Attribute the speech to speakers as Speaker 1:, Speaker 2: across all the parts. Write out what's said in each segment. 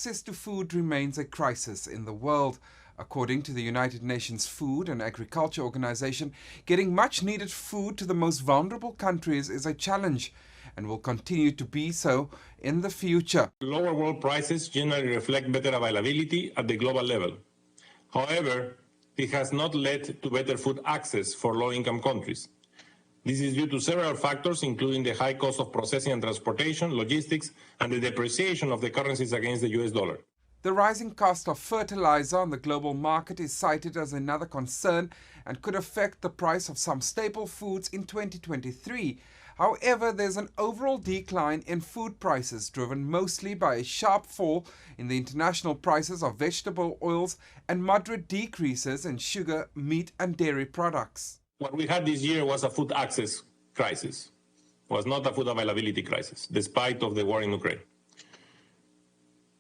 Speaker 1: Access to food remains a crisis in the world. According to the United Nations Food and Agriculture Organization, getting much needed food to the most vulnerable countries is a challenge and will continue to be so in the future.
Speaker 2: Lower world prices generally reflect better availability at the global level. However, it has not led to better food access for low-income countries. This is due to several factors, including the high cost of processing and transportation, logistics, and the depreciation of the currencies against the US dollar.
Speaker 1: The rising cost of fertilizer on the global market is cited as another concern and could affect the price of some staple foods in 2023. However, there's an overall decline in food prices driven mostly by a sharp fall in the international prices of vegetable oils and moderate decreases in sugar, meat and dairy products.
Speaker 2: What we had this year was a food access crisis. It was not a food availability crisis, despite of the war in Ukraine.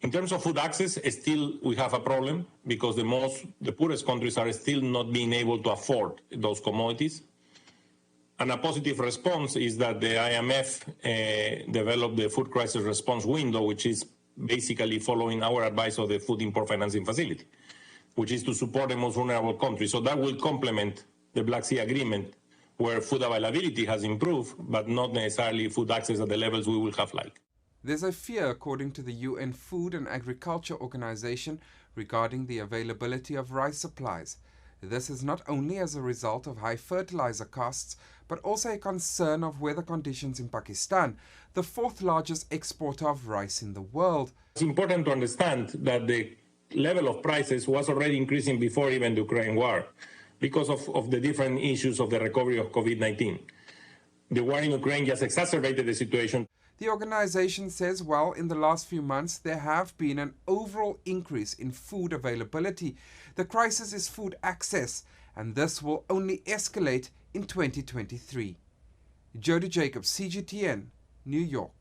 Speaker 2: In terms of food access, still we have a problem because the poorest countries are still not being able to afford those commodities. And a positive response is that the IMF developed the food crisis response window, which is basically following our advice of the Food Import Financing Facility, which is to support the most vulnerable countries. So that will complement the Black Sea Agreement, where food availability has improved, but not necessarily food access at the levels we will have liked.
Speaker 1: There's a fear, according to the UN Food and Agriculture Organization, regarding the availability of rice supplies. This is not only as a result of high fertilizer costs, but also a concern of weather conditions in Pakistan, the fourth largest exporter of rice in the world.
Speaker 2: It's important to understand that the level of prices was already increasing before even the Ukraine war, because of the different issues of the recovery of COVID-19. The war in Ukraine just exacerbated the situation.
Speaker 1: The organization says, well, in the last few months, there have been an overall increase in food availability. The crisis is food access, and this will only escalate in 2023. Jody Jacobs, CGTN, New York.